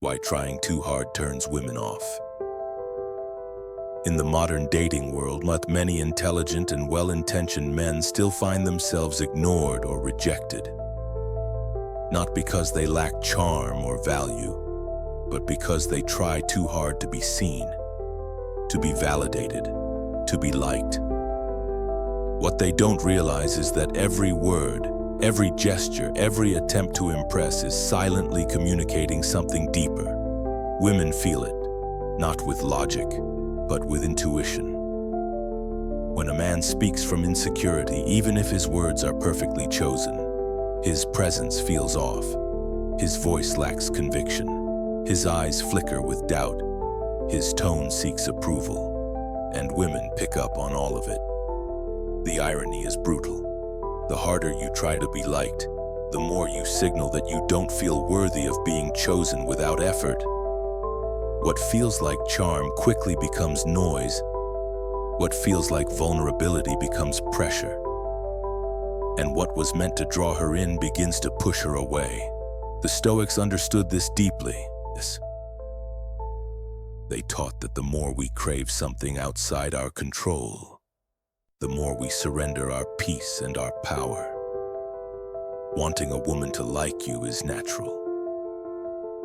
why trying too hard turns women off. In the modern dating world, many intelligent and well-intentioned men still find themselves ignored or rejected. Not because they lack charm or value, but because they try too hard to be seen, to be validated, to be liked. What they don't realize is that every word, every gesture, every attempt to impress is silently communicating something deeper. Women feel it, not with logic, but with intuition. When a man speaks from insecurity, even if his words are perfectly chosen, his presence feels off. His voice lacks conviction. His eyes flicker with doubt. His tone seeks approval. And women pick up on all of it. The irony is brutal. The harder you try to be liked, the more you signal that you don't feel worthy of being chosen without effort. What feels like charm quickly becomes noise. What feels like vulnerability becomes pressure. And what was meant to draw her in begins to push her away. The Stoics understood this deeply. They taught that the more we crave something outside our control, the more we surrender our peace and our power. Wanting a woman to like you is natural.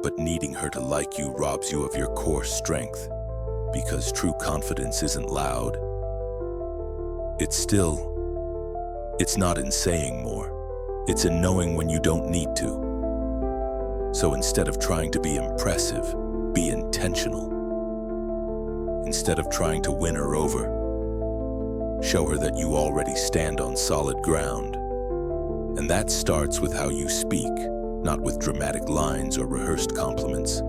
But needing her to like you robs you of your core strength, because true confidence isn't loud. It's not in saying more. It's in knowing when you don't need to. So instead of trying to be impressive, be intentional. Instead of trying to win her over, show her that you already stand on solid ground. And that starts with how you speak. Not with dramatic lines or rehearsed compliments,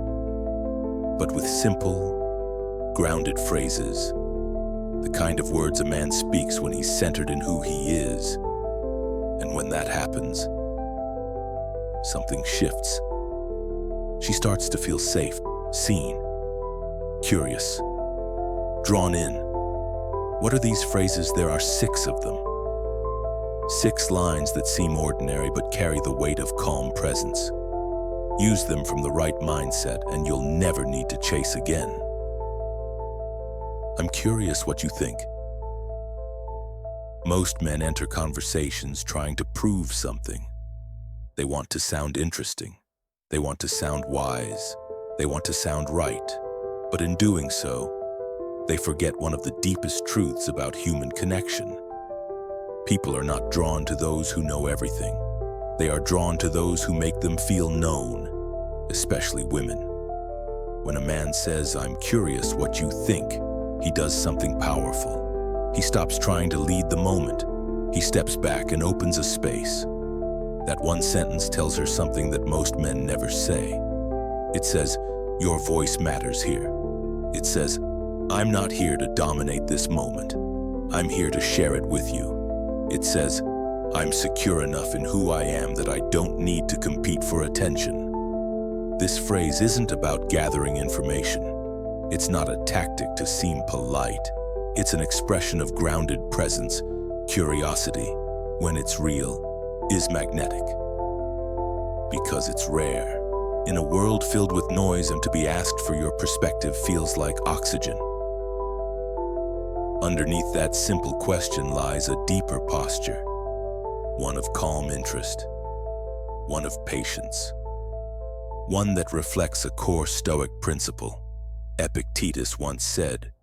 but with simple, grounded phrases, the kind of words a man speaks when he's centered in who he is. And when that happens, something shifts. She starts to feel safe, seen, curious, drawn in. What are these phrases? There are 6 of them. 6 lines that seem ordinary but carry the weight of calm presence. Use them from the right mindset and you'll never need to chase again. I'm curious what you think. Most men enter conversations trying to prove something. They want to sound interesting. They want to sound wise. They want to sound right. But in doing so, they forget one of the deepest truths about human connection. People are not drawn to those who know everything. They are drawn to those who make them feel known, especially women. When a man says, "I'm curious what you think," he does something powerful. He stops trying to lead the moment. He steps back and opens a space. That one sentence tells her something that most men never say. It says, "Your voice matters here." It says, "I'm not here to dominate this moment. I'm here to share it with you." It says, "I'm secure enough in who I am that I don't need to compete for attention." This phrase isn't about gathering information. It's not a tactic to seem polite. It's an expression of grounded presence. Curiosity, when it's real, is magnetic. Because it's rare. In a world filled with noise, and to be asked for your perspective feels like oxygen. Underneath that simple question lies a deeper posture, one of calm interest, one of patience, one that reflects a core Stoic principle. Epictetus once said,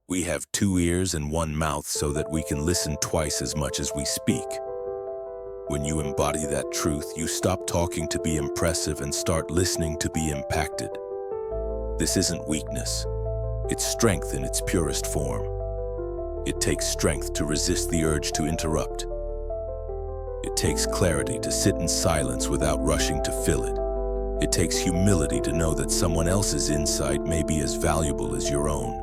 "We have 2 ears and 1 mouth so that we can listen twice as much as we speak." When you embody that truth, you stop talking to be impressive and start listening to be impacted. This isn't weakness. It's strength in its purest form. It takes strength to resist the urge to interrupt. It takes clarity to sit in silence without rushing to fill it. It takes humility to know that someone else's insight may be as valuable as your own.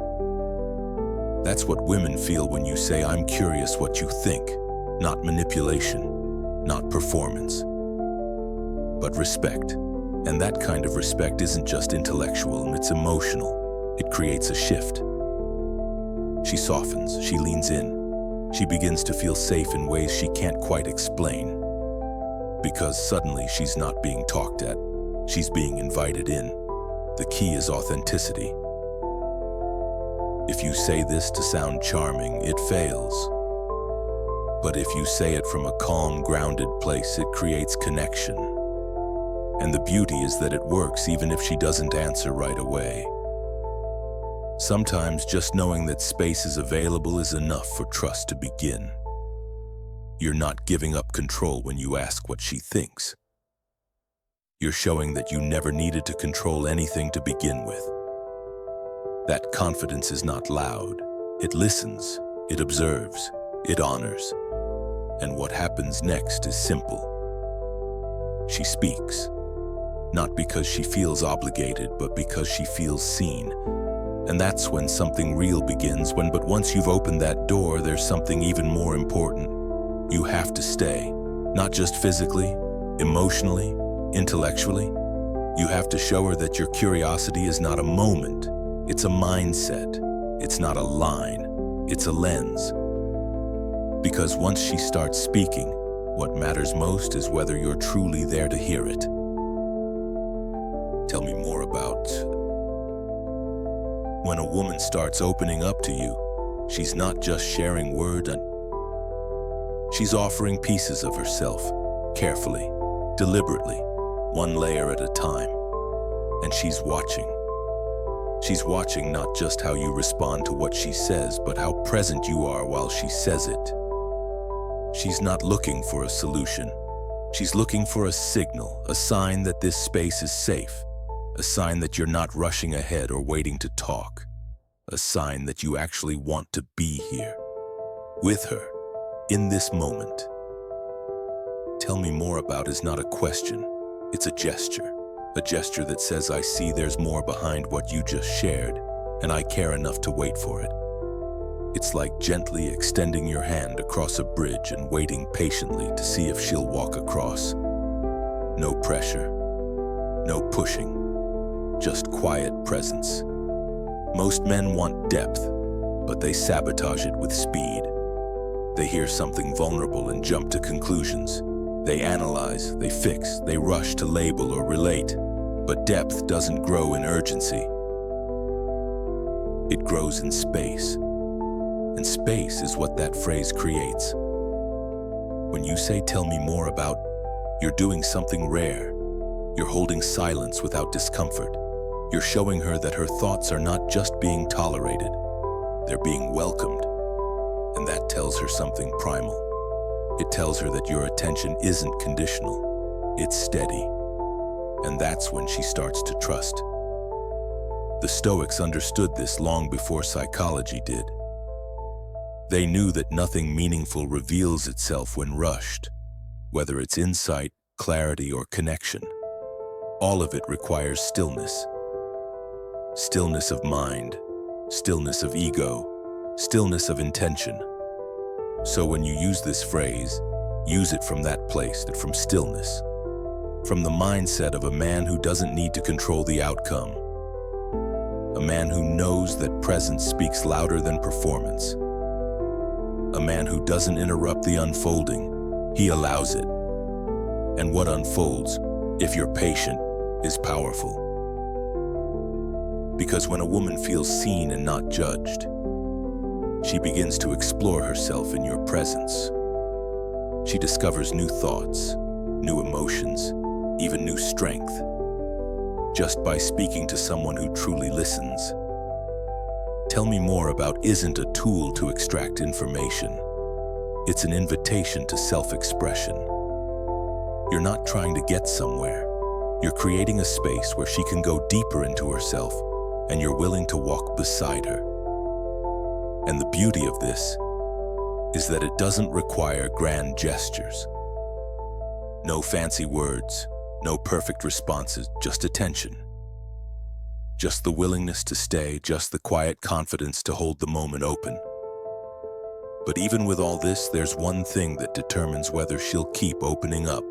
That's what women feel when you say, "I'm curious what you think." Not manipulation, not performance, but respect. And that kind of respect isn't just intellectual, it's emotional. It creates a shift. She softens, she leans in. She begins to feel safe in ways she can't quite explain. Because suddenly she's not being talked at, she's being invited in. The key is authenticity. If you say this to sound charming, it fails. But if you say it from a calm, grounded place, it creates connection. And the beauty is that it works even if she doesn't answer right away. Sometimes just knowing that space is available is enough for trust to begin. You're not giving up control when you ask what she thinks. You're showing that you never needed to control anything to begin with. That confidence is not loud. It listens, it observes, it honors. And what happens next is simple. She speaks, not because she feels obligated, but because she feels seen. And that's when something real begins, but once you've opened that door, there's something even more important. You have to stay, not just physically, emotionally, intellectually. You have to show her that your curiosity is not a moment, it's a mindset. It's not a line, it's a lens. Because once she starts speaking, what matters most is whether you're truly there to hear it. Tell me more about... When a woman starts opening up to you, she's not just sharing words, she's offering pieces of herself, carefully, deliberately, one layer at a time. And she's watching. She's watching not just how you respond to what she says, but how present you are while she says it. She's not looking for a solution. She's looking for a signal, a sign that this space is safe. A sign that you're not rushing ahead or waiting to talk. A sign that you actually want to be here, with her, in this moment. Tell me more about is not a question, it's a gesture that says, I see there's more behind what you just shared, and I care enough to wait for it. It's like gently extending your hand across a bridge and waiting patiently to see if she'll walk across. No pressure, no pushing. Just quiet presence. Most men want depth, but they sabotage it with speed. They hear something vulnerable and jump to conclusions. They analyze, they fix, they rush to label or relate. But depth doesn't grow in urgency. It grows in space. And space is what that phrase creates. When you say, tell me more about, you're doing something rare. You're holding silence without discomfort. You're showing her that her thoughts are not just being tolerated, they're being welcomed. And that tells her something primal. It tells her that your attention isn't conditional, it's steady. And that's when she starts to trust. The Stoics understood this long before psychology did. They knew that nothing meaningful reveals itself when rushed, whether it's insight, clarity, or connection. All of it requires stillness. Stillness of mind, stillness of ego, stillness of intention. So when you use this phrase, use it from that place, from stillness. From the mindset of a man who doesn't need to control the outcome. A man who knows that presence speaks louder than performance. A man who doesn't interrupt the unfolding, he allows it. And what unfolds, if you're patient, is powerful. Because when a woman feels seen and not judged, she begins to explore herself in your presence. She discovers new thoughts, new emotions, even new strength, just by speaking to someone who truly listens. Tell me more about isn't a tool to extract information. It's an invitation to self-expression. You're not trying to get somewhere. You're creating a space where she can go deeper into herself, and you're willing to walk beside her. And the beauty of this is that it doesn't require grand gestures. No fancy words, no perfect responses, just attention. Just the willingness to stay, just the quiet confidence to hold the moment open. But even with all this, there's one thing that determines whether she'll keep opening up.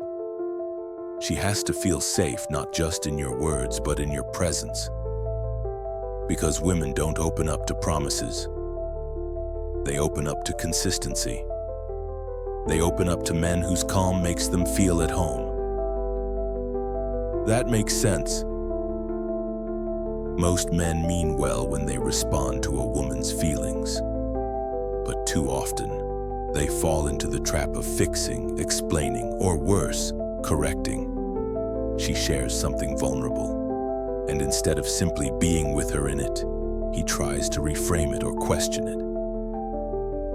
She has to feel safe, not just in your words, but in your presence. Because women don't open up to promises. They open up to consistency. They open up to men whose calm makes them feel at home. That makes sense. Most men mean well when they respond to a woman's feelings, but too often, they fall into the trap of fixing, explaining, or worse, correcting. She shares something vulnerable, and instead of simply being with her in it, he tries to reframe it or question it.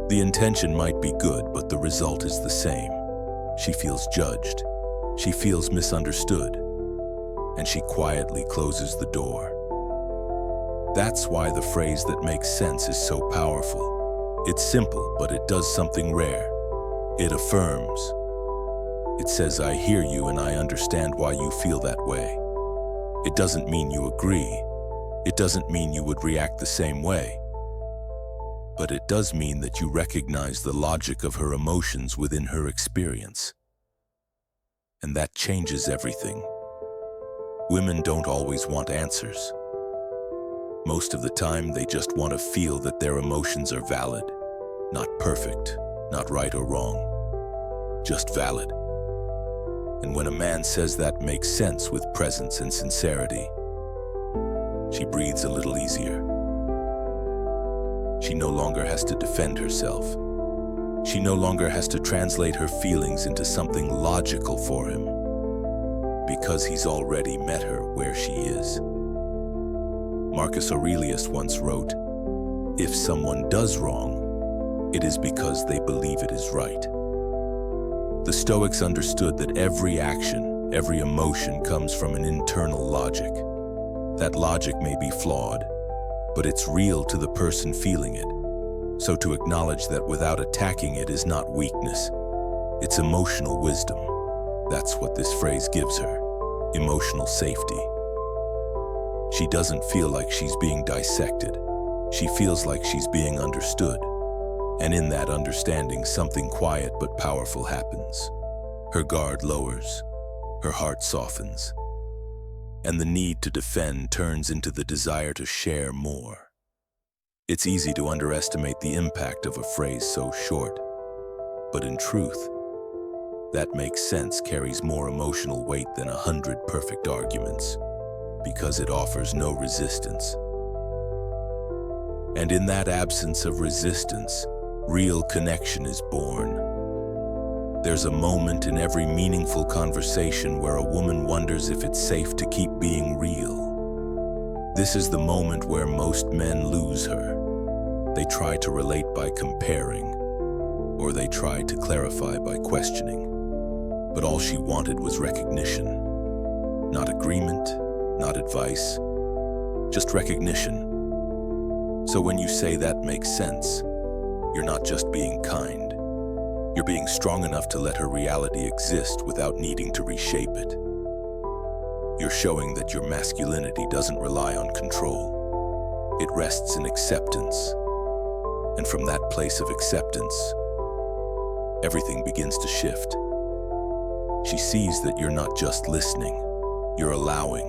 The intention might be good, but the result is the same. She feels judged, she feels misunderstood, and she quietly closes the door. That's why the phrase that makes sense is so powerful. It's simple, but it does something rare. It affirms. It says, I hear you and I understand why you feel that way. It doesn't mean you agree. It doesn't mean you would react the same way. But it does mean that you recognize the logic of her emotions within her experience. And that changes everything. Women don't always want answers. Most of the time, they just want to feel that their emotions are valid. Not perfect, not right or wrong, just valid. And when a man says that makes sense with presence and sincerity, she breathes a little easier. She no longer has to defend herself. She no longer has to translate her feelings into something logical for him, because he's already met her where she is. Marcus Aurelius once wrote, "If someone does wrong, it is because they believe it is right." The Stoics understood that every action, every emotion comes from an internal logic. That logic may be flawed, but it's real to the person feeling it. So to acknowledge that without attacking it is not weakness, it's emotional wisdom. That's what this phrase gives her, emotional safety. She doesn't feel like she's being dissected. She feels like she's being understood. And in that understanding, something quiet but powerful happens. Her guard lowers, her heart softens, and the need to defend turns into the desire to share more. It's easy to underestimate the impact of a phrase so short, but in truth, that makes sense carries more emotional weight than 100 perfect arguments, because it offers no resistance. And in that absence of resistance, real connection is born. There's a moment in every meaningful conversation where a woman wonders if it's safe to keep being real. This is the moment where most men lose her. They try to relate by comparing, or they try to clarify by questioning. But all she wanted was recognition. Not agreement, not advice, just recognition. So when you say that makes sense, you're not just being kind. You're being strong enough to let her reality exist without needing to reshape it. You're showing that your masculinity doesn't rely on control. It rests in acceptance. And from that place of acceptance, everything begins to shift. She sees that you're not just listening, you're allowing.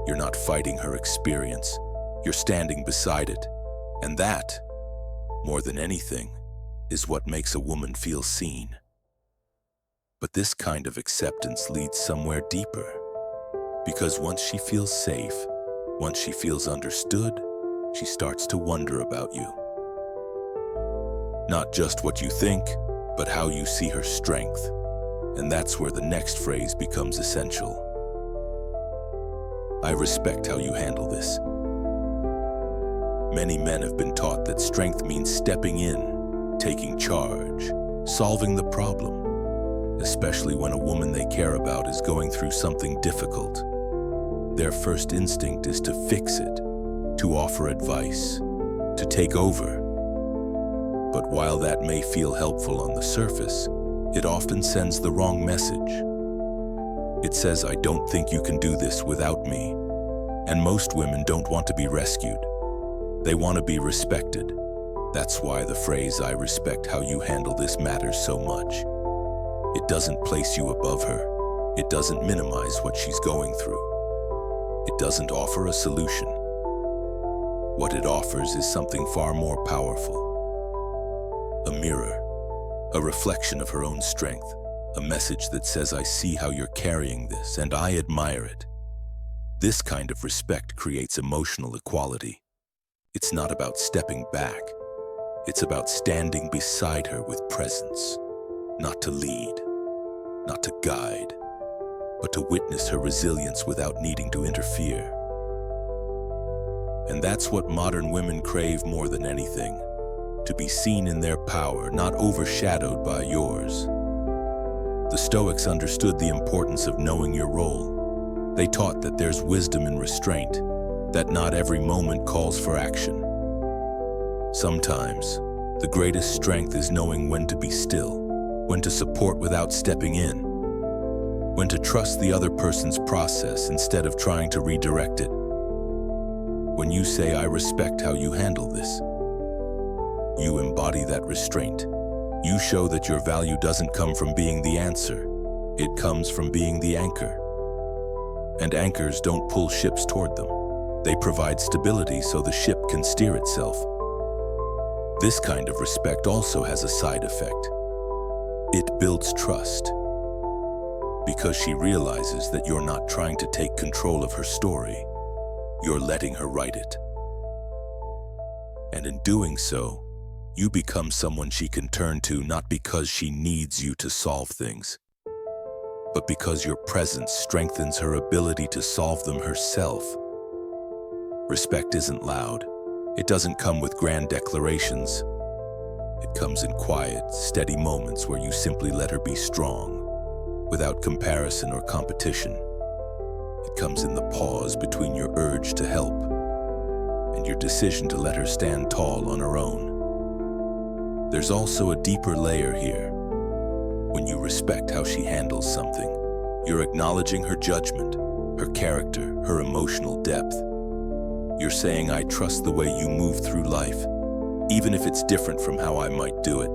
You're not fighting her experience, you're standing beside it. And that, more than anything, is what makes a woman feel seen. But this kind of acceptance leads somewhere deeper. Because once she feels safe, once she feels understood, she starts to wonder about you. Not just what you think, but how you see her strength. And that's where the next phrase becomes essential. I respect how you handle this. Many men have been taught that strength means stepping in, taking charge, solving the problem, especially when a woman they care about is going through something difficult. Their first instinct is to fix it, to offer advice, to take over. But while that may feel helpful on the surface, it often sends the wrong message. It says, I don't think you can do this without me. And most women don't want to be rescued. They want to be respected. That's why the phrase, I respect how you handle this, matters so much. It doesn't place you above her. It doesn't minimize what she's going through. It doesn't offer a solution. What it offers is something far more powerful. A mirror, a reflection of her own strength, a message that says, I see how you're carrying this and I admire it. This kind of respect creates emotional equality. It's not about stepping back. It's about standing beside her with presence, not to lead, not to guide, but to witness her resilience without needing to interfere. And that's what modern women crave more than anything, to be seen in their power, not overshadowed by yours. The Stoics understood the importance of knowing your role. They taught that there's wisdom in restraint, that not every moment calls for action. Sometimes, the greatest strength is knowing when to be still, when to support without stepping in, when to trust the other person's process instead of trying to redirect it. When you say, "I respect how you handle this," you embody that restraint. You show that your value doesn't come from being the answer. It comes from being the anchor. And anchors don't pull ships toward them. They provide stability so the ship can steer itself. This kind of respect also has a side effect. It builds trust. Because she realizes that you're not trying to take control of her story. You're letting her write it. And in doing so, you become someone she can turn to not because she needs you to solve things, but because your presence strengthens her ability to solve them herself. Respect isn't loud. It doesn't come with grand declarations. It comes in quiet, steady moments where you simply let her be strong, without comparison or competition. It comes in the pause between your urge to help and your decision to let her stand tall on her own. There's also a deeper layer here. When you respect how she handles something, you're acknowledging her judgment, her character, her emotional depth. You're saying, "I trust the way you move through life, even if it's different from how I might do it."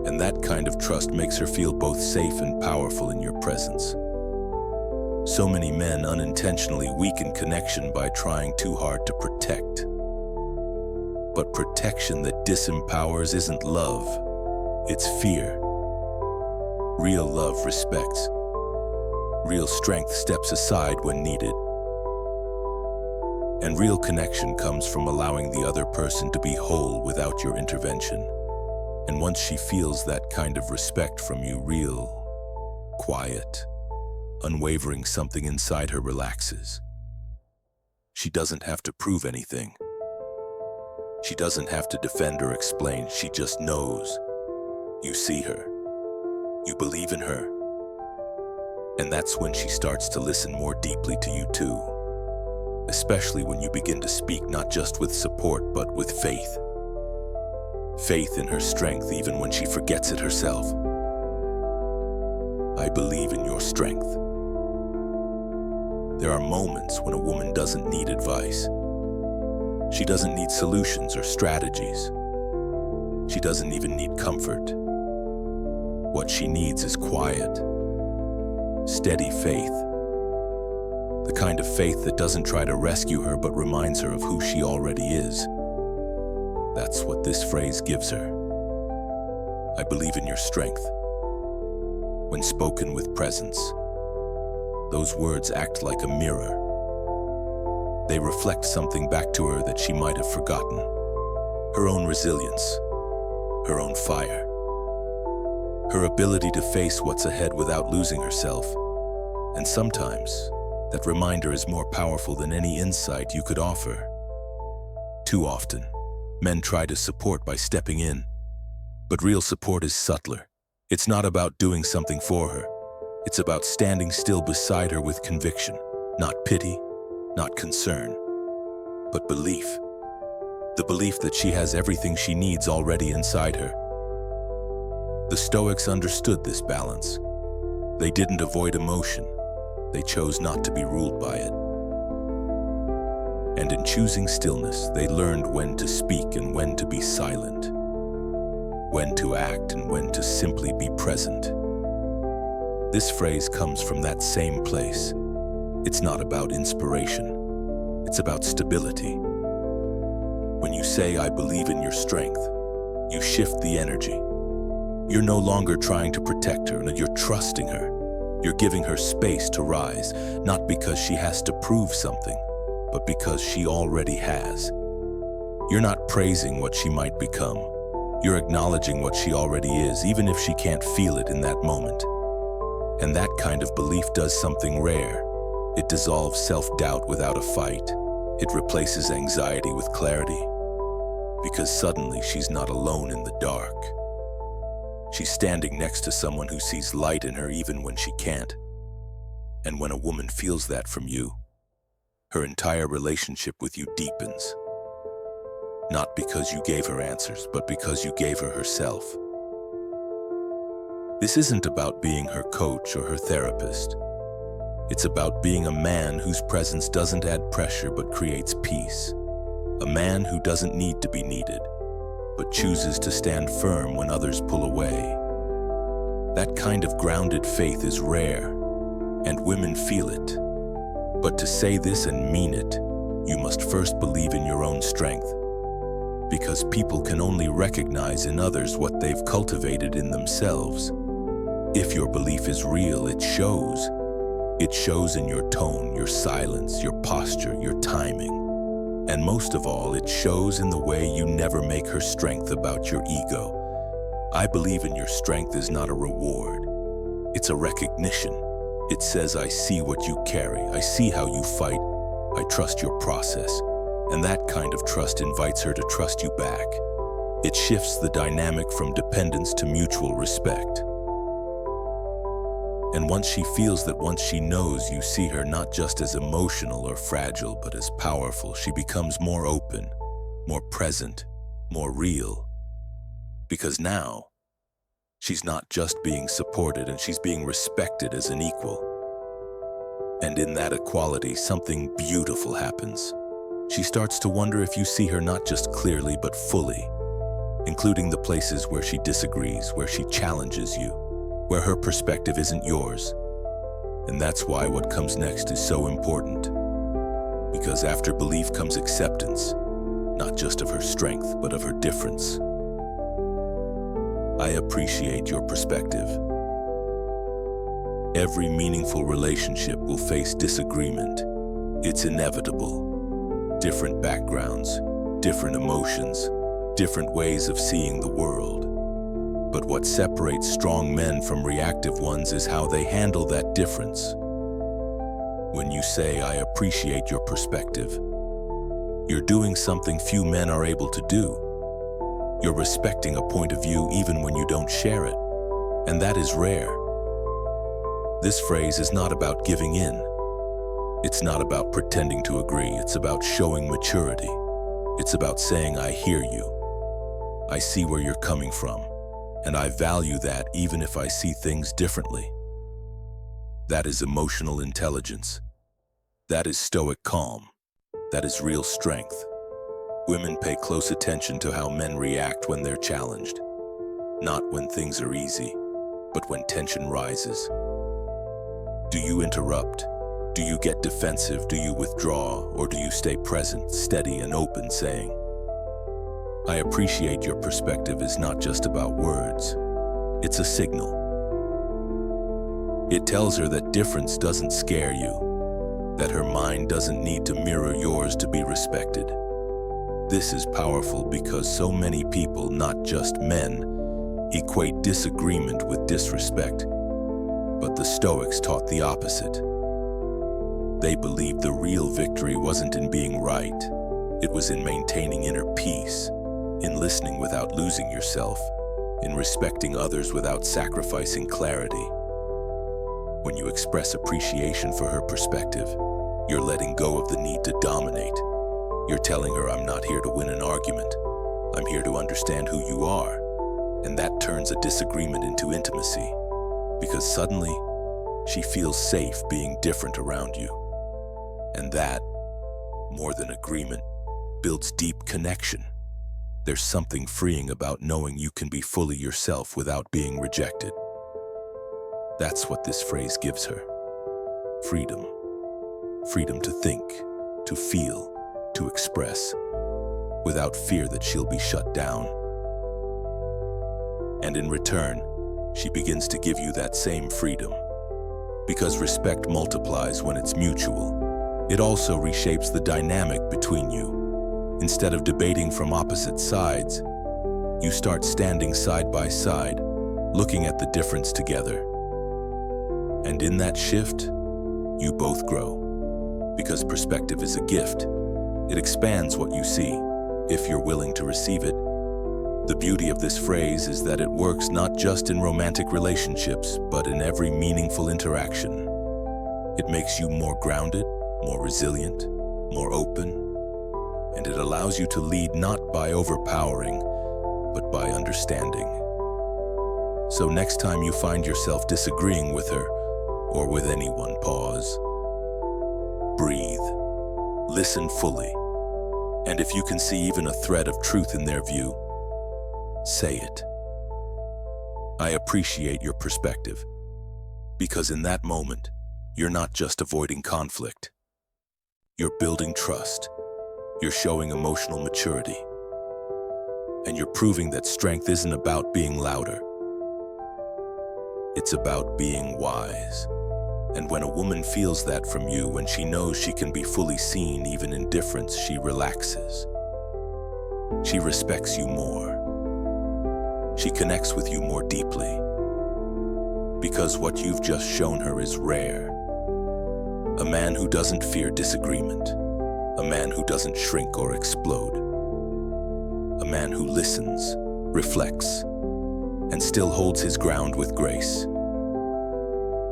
And that kind of trust makes her feel both safe and powerful in your presence. So many men unintentionally weaken connection by trying too hard to protect. But protection that disempowers isn't love, it's fear. Real love respects. Real strength steps aside when needed. And real connection comes from allowing the other person to be whole without your intervention. And once she feels that kind of respect from you, real, quiet, unwavering, something inside her relaxes. She doesn't have to prove anything. She doesn't have to defend or explain. She just knows. You see her. You believe in her. And that's when she starts to listen more deeply to you too. Especially when you begin to speak not just with support, but with faith. Faith in her strength even when she forgets it herself. I believe in your strength. There are moments when a woman doesn't need advice. She doesn't need solutions or strategies. She doesn't even need comfort. What she needs is quiet, steady faith. The kind of faith that doesn't try to rescue her but reminds her of who she already is. That's what this phrase gives her. I believe in your strength. When spoken with presence, those words act like a mirror. They reflect something back to her that she might have forgotten. Her own resilience, her own fire, her ability to face what's ahead without losing herself. And sometimes, that reminder is more powerful than any insight you could offer. Too often, men try to support by stepping in. But real support is subtler. It's not about doing something for her. It's about standing still beside her with conviction. Not pity, not concern, but belief. The belief that she has everything she needs already inside her. The Stoics understood this balance. They didn't avoid emotion. They chose not to be ruled by it. And in choosing stillness, they learned when to speak and when to be silent, when to act and when to simply be present. This phrase comes from that same place. It's not about inspiration. It's about stability. When you say, "I believe in your strength," you shift the energy. You're no longer trying to protect her, and you're trusting her. You're giving her space to rise, not because she has to prove something, but because she already has. You're not praising what she might become. You're acknowledging what she already is, even if she can't feel it in that moment. And that kind of belief does something rare. It dissolves self-doubt without a fight. It replaces anxiety with clarity. Because suddenly she's not alone in the dark. She's standing next to someone who sees light in her even when she can't. And when a woman feels that from you, her entire relationship with you deepens. Not because you gave her answers, but because you gave her herself. This isn't about being her coach or her therapist. It's about being a man whose presence doesn't add pressure but creates peace. A man who doesn't need to be needed, but chooses to stand firm when others pull away. That kind of grounded faith is rare, and women feel it. But to say this and mean it, you must first believe in your own strength. Because people can only recognize in others what they've cultivated in themselves. If your belief is real, it shows. It shows in your tone, your silence, your posture, your timing. And most of all, it shows in the way you never make her strength about your ego. I believe in your strength is not a reward. It's a recognition. It says, I see what you carry. I see how you fight. I trust your process. And that kind of trust invites her to trust you back. It shifts the dynamic from dependence to mutual respect. And once she feels that, once she knows you see her not just as emotional or fragile, but as powerful, she becomes more open, more present, more real. Because now, she's not just being supported, and she's being respected as an equal. And in that equality, something beautiful happens. She starts to wonder if you see her not just clearly, but fully, including the places where she disagrees, where she challenges you, where her perspective isn't yours. And that's why what comes next is so important. Because after belief comes acceptance, not just of her strength, but of her difference. I appreciate your perspective. Every meaningful relationship will face disagreement. It's inevitable. Different backgrounds, different emotions, different ways of seeing the world. But what separates strong men from reactive ones is how they handle that difference. When you say, I appreciate your perspective, you're doing something few men are able to do. You're respecting a point of view even when you don't share it, and that is rare. This phrase is not about giving in. It's not about pretending to agree. It's about showing maturity. It's about saying, I hear you. I see where you're coming from. And I value that even if I see things differently. That is emotional intelligence. That is stoic calm. That is real strength. Women pay close attention to how men react when they're challenged. Not when things are easy, but when tension rises. Do you interrupt? Do you get defensive? Do you withdraw? Or do you stay present, steady, and open, saying, I appreciate your perspective is not just about words. It's a signal. It tells her that difference doesn't scare you, that her mind doesn't need to mirror yours to be respected. This is powerful because so many people, not just men, equate disagreement with disrespect. But the Stoics taught the opposite. They believed the real victory wasn't in being right. It was in maintaining inner peace, in listening without losing yourself, in respecting others without sacrificing clarity. When you express appreciation for her perspective, you're letting go of the need to dominate. You're telling her, I'm not here to win an argument. I'm here to understand who you are. And that turns a disagreement into intimacy, because suddenly she feels safe being different around you. And that, more than agreement, builds deep connection. There's something freeing about knowing you can be fully yourself without being rejected. That's what this phrase gives her. Freedom. Freedom to think, to feel, to express, without fear that she'll be shut down. And in return, she begins to give you that same freedom. Because respect multiplies when it's mutual. It also reshapes the dynamic between you. Instead of debating from opposite sides, you start standing side by side, looking at the difference together. And in that shift, you both grow. Because perspective is a gift. It expands what you see, if you're willing to receive it. The beauty of this phrase is that it works not just in romantic relationships, but in every meaningful interaction. It makes you more grounded, more resilient, more open, and it allows you to lead not by overpowering, but by understanding. So next time you find yourself disagreeing with her, or with anyone, pause. Breathe. Listen fully. And if you can see even a thread of truth in their view, say it. I appreciate your perspective. Because in that moment, you're not just avoiding conflict. You're building trust. You're showing emotional maturity. And you're proving that strength isn't about being louder. It's about being wise. And when a woman feels that from you, when she knows she can be fully seen even in difference, she relaxes. She respects you more. She connects with you more deeply. Because what you've just shown her is rare. A man who doesn't fear disagreement. A man who doesn't shrink or explode. A man who listens, reflects, and still holds his ground with grace.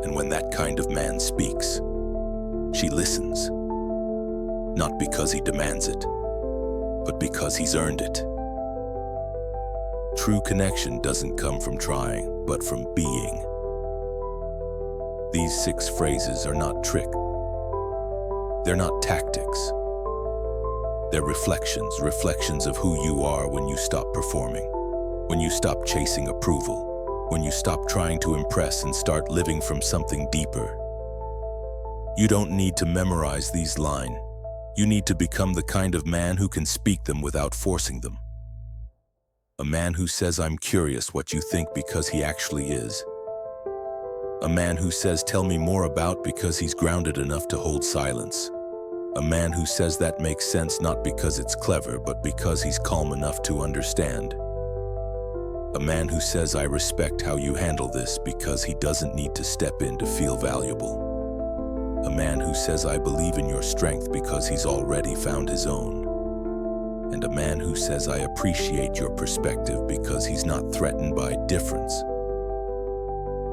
And when that kind of man speaks, she listens. Not because he demands it, but because he's earned it. True connection doesn't come from trying, but from being. These 6 phrases are not trick. They're not tactics. They're reflections of who you are when you stop performing, when you stop chasing approval, when you stop trying to impress and start living from something deeper. You don't need to memorize these lines. You need to become the kind of man who can speak them without forcing them. A man who says, I'm curious what you think because he actually is. A man who says, tell me more about because he's grounded enough to hold silence. A man who says that makes sense not because it's clever, but because he's calm enough to understand. A man who says, I respect how you handle this because he doesn't need to step in to feel valuable. A man who says, I believe in your strength because he's already found his own. And a man who says, I appreciate your perspective because he's not threatened by difference.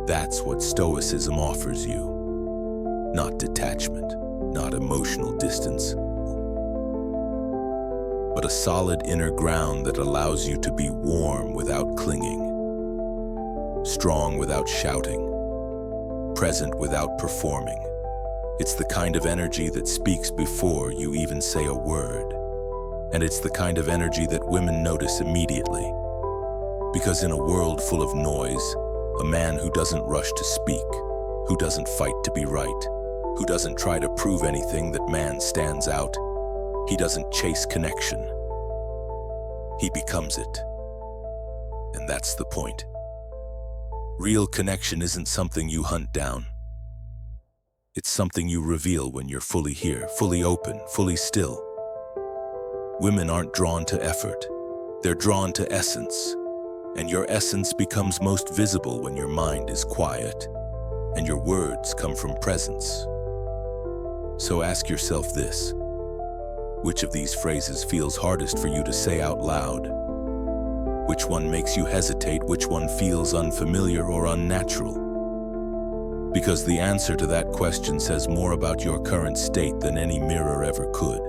That's what Stoicism offers you. Not detachment, not emotional distance, but a solid inner ground that allows you to be warm without clinging, strong without shouting, present without performing. It's the kind of energy that speaks before you even say a word. And it's the kind of energy that women notice immediately. Because in a world full of noise, a man who doesn't rush to speak, who doesn't fight to be right, who doesn't try to prove anything, that man stands out. He doesn't chase connection. He becomes it. And that's the point. Real connection isn't something you hunt down. It's something you reveal when you're fully here, fully open, fully still. Women aren't drawn to effort. They're drawn to essence. And your essence becomes most visible when your mind is quiet and your words come from presence. So ask yourself this. Which of these phrases feels hardest for you to say out loud? Which one makes you hesitate? Which one feels unfamiliar or unnatural? Because the answer to that question says more about your current state than any mirror ever could.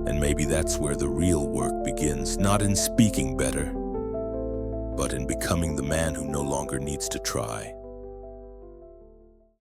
And maybe that's where the real work begins, not in speaking better, but in becoming the man who no longer needs to try.